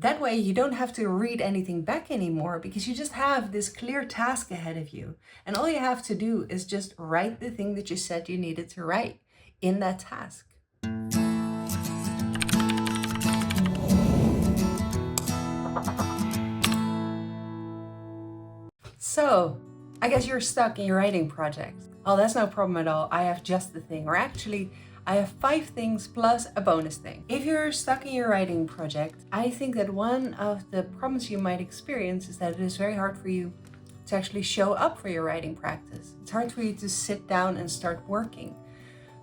That way you don't have to read anything back anymore because you just have this clear task ahead of you. And all you have to do is just write the thing that you said you needed to write in that task. So, I guess you're stuck in your writing project. Oh, that's no problem at all. I have just the thing. Or actually, I have 5 things plus a bonus thing. If you're stuck in your writing project, I think that one of the problems you might experience is that it is very hard for you to actually show up for your writing practice. It's hard for you to sit down and start working.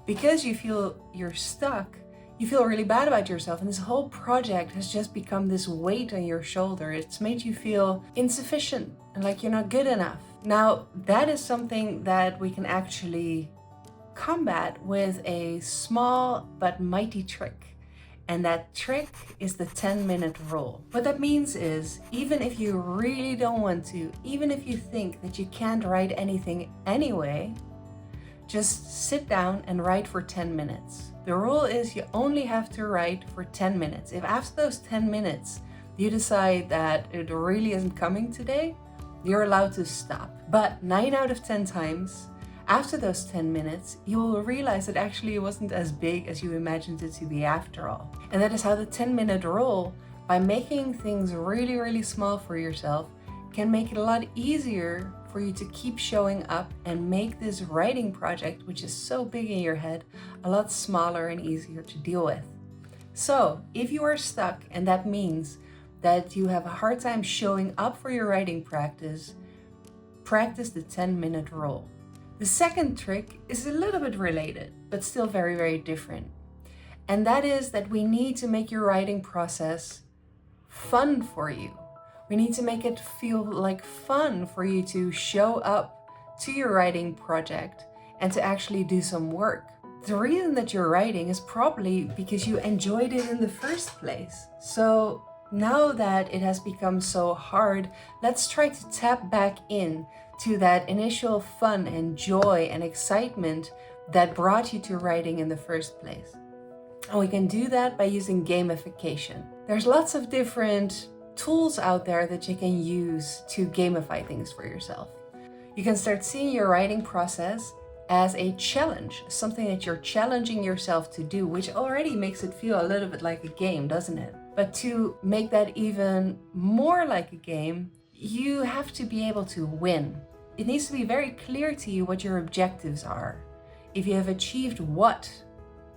Because you feel you're stuck, you feel really bad about yourself, and this whole project has just become this weight on your shoulder. It's made you feel insufficient and like you're not good enough. Now, that is something that we can actually combat with a small but mighty trick. And that trick is the 10-minute rule. What that means is, even if you really don't want to, even if you think that you can't write anything anyway, just sit down and write for 10 minutes. The rule is you only have to write for 10 minutes. If after those 10 minutes you decide that it really isn't coming today, you're allowed to stop. But 9 out of 10 times, after those 10 minutes, you will realize that actually it wasn't as big as you imagined it to be after all. And that is how the 10-minute rule, by making things really, really small for yourself, can make it a lot easier for you to keep showing up and make this writing project, which is so big in your head, a lot smaller and easier to deal with. So if you are stuck, and that means that you have a hard time showing up for your writing practice, practice the 10-minute rule. The second trick is a little bit related, but still very, very different. And that is that we need to make your writing process fun for you. We need to make it feel like fun for you to show up to your writing project and to actually do some work. The reason that you're writing is probably because you enjoyed it in the first place. So now that it has become so hard, let's try to tap back in to that initial fun and joy and excitement that brought you to writing in the first place. And we can do that by using gamification. There's lots of different tools out there that you can use to gamify things for yourself. You can start seeing your writing process as a challenge, something that you're challenging yourself to do, which already makes it feel a little bit like a game, doesn't it? But to make that even more like a game, you have to be able to win. It needs to be very clear to you what your objectives are. If you have achieved what,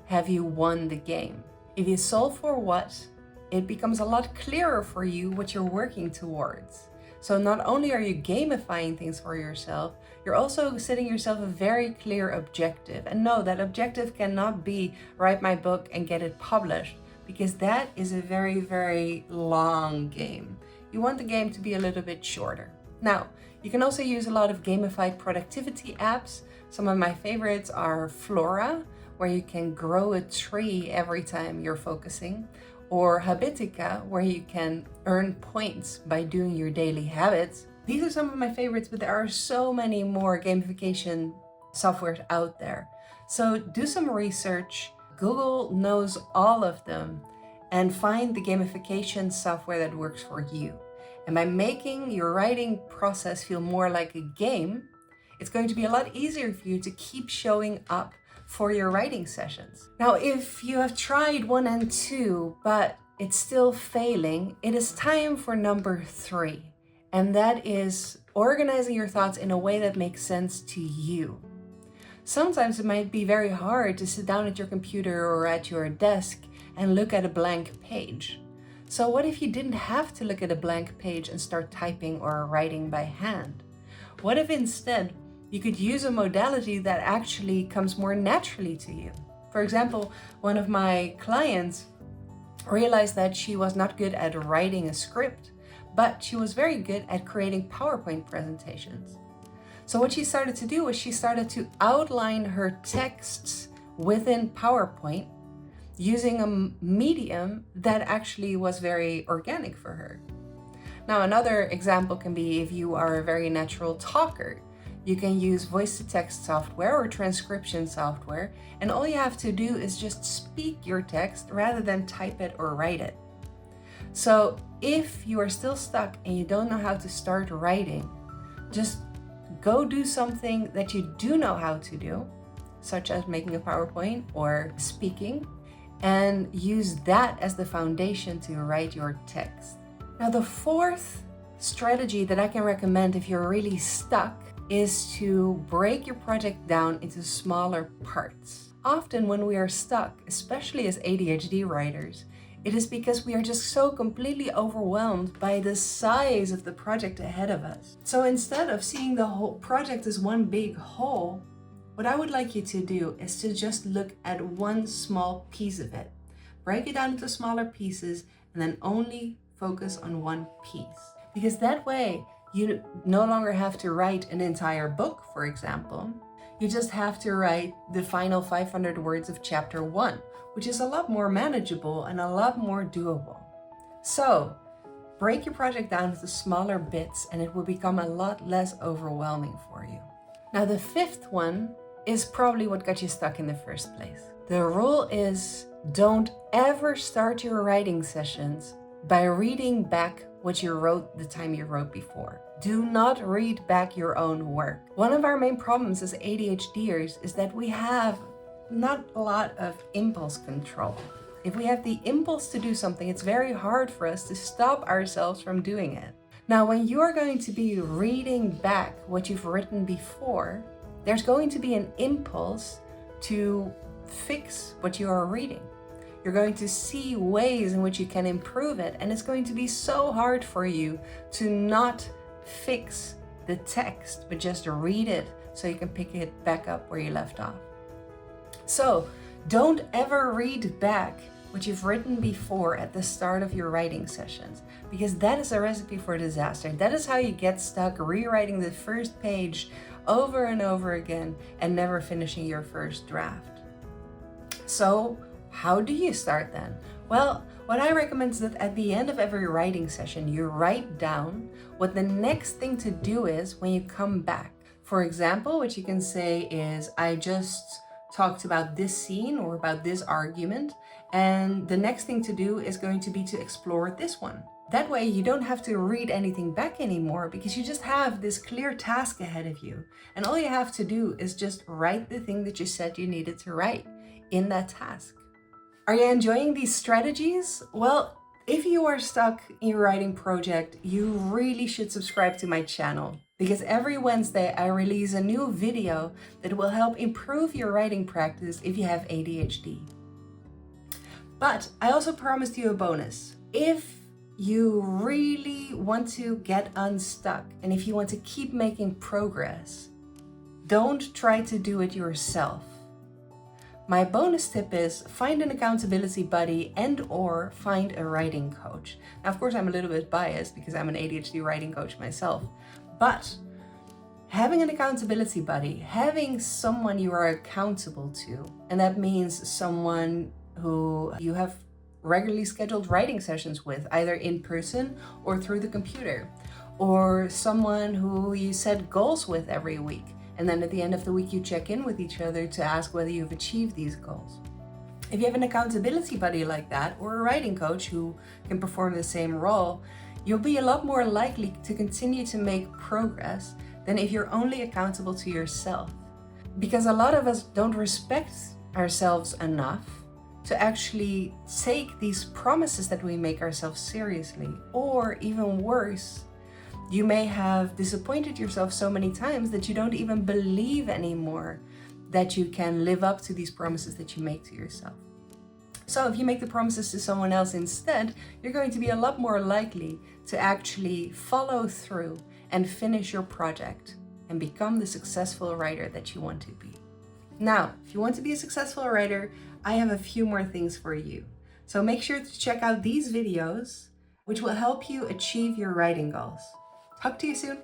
have you won the game? If you solve for what, it becomes a lot clearer for you what you're working towards. So not only are you gamifying things for yourself, you're also setting yourself a very clear objective. And no, that objective cannot be write my book and get it published, because that is a very, very long game. You want the game to be a little bit shorter. Now, you can also use a lot of gamified productivity apps. Some of my favorites are Flora, where you can grow a tree every time you're focusing, or Habitica, where you can earn points by doing your daily habits. These are some of my favorites, but there are so many more gamification softwares out there. So do some research. Google knows all of them, and find the gamification software that works for you. And by making your writing process feel more like a game, it's going to be a lot easier for you to keep showing up for your writing sessions. Now, if you have tried 1 and 2, but it's still failing, it is time for number 3. And that is organizing your thoughts in a way that makes sense to you. Sometimes it might be very hard to sit down at your computer or at your desk and look at a blank page. So what if you didn't have to look at a blank page and start typing or writing by hand? What if instead you could use a modality that actually comes more naturally to you? For example, one of my clients realized that she was not good at writing a script, but she was very good at creating PowerPoint presentations. So what she started to do was she started to outline her texts within PowerPoint using a medium that actually was very organic for her. Now, another example can be if you are a very natural talker. You can use voice-to-text software or transcription software, and all you have to do is just speak your text rather than type it or write it. So if you are still stuck and you don't know how to start writing, just go do something that you do know how to do, such as making a PowerPoint or speaking, and use that as the foundation to write your text. Now, the fourth strategy that I can recommend if you're really stuck is to break your project down into smaller parts. Often when we are stuck, especially as ADHD writers, it is because we are just so completely overwhelmed by the size of the project ahead of us. So instead of seeing the whole project as one big whole, what I would like you to do is to just look at one small piece of it. Break it down into smaller pieces and then only focus on one piece. Because that way you no longer have to write an entire book, for example. You just have to write the final 500 words of chapter 1, which is a lot more manageable and a lot more doable. So break your project down into smaller bits and it will become a lot less overwhelming for you. Now, the fifth one is probably what got you stuck in the first place. The rule is don't ever start your writing sessions by reading back what you wrote the time you wrote before. Do not read back your own work. One of our main problems as ADHDers is that we have not a lot of impulse control. If we have the impulse to do something, it's very hard for us to stop ourselves from doing it. Now, when you are going to be reading back what you've written before, there's going to be an impulse to fix what you are reading. You're going to see ways in which you can improve it, and it's going to be so hard for you to not fix the text, but just read it so you can pick it back up where you left off. So don't ever read back what you've written before at the start of your writing sessions, because that is a recipe for disaster. That is how you get stuck rewriting the first page over and over again and never finishing your first draft. So how do you start then? Well, what I recommend is that at the end of every writing session, you write down what the next thing to do is when you come back. For example, what you can say is, I just talked about this scene or about this argument, and the next thing to do is going to be to explore this one. That way you don't have to read anything back anymore, because you just have this clear task ahead of you. And all you have to do is just write the thing that you said you needed to write in that task. Are you enjoying these strategies? Well, if you are stuck in your writing project, you really should subscribe to my channel, because every Wednesday I release a new video that will help improve your writing practice if you have ADHD. But I also promised you a bonus. If you really want to get unstuck and if you want to keep making progress, don't try to do it yourself. My bonus tip is find an accountability buddy and/or find a writing coach. Now, of course, I'm a little bit biased because I'm an ADHD writing coach myself, but having an accountability buddy, having someone you are accountable to, and that means someone who you have regularly scheduled writing sessions with, either in person or through the computer, or someone who you set goals with every week. And then at the end of the week, you check in with each other to ask whether you've achieved these goals. If you have an accountability buddy like that, or a writing coach who can perform the same role, you'll be a lot more likely to continue to make progress than if you're only accountable to yourself. Because a lot of us don't respect ourselves enough to actually take these promises that we make ourselves seriously. Or even worse, you may have disappointed yourself so many times that you don't even believe anymore that you can live up to these promises that you make to yourself. So if you make the promises to someone else instead, you're going to be a lot more likely to actually follow through and finish your project and become the successful writer that you want to be. Now, if you want to be a successful writer, I have a few more things for you. So make sure to check out these videos, which will help you achieve your writing goals. Talk to you soon.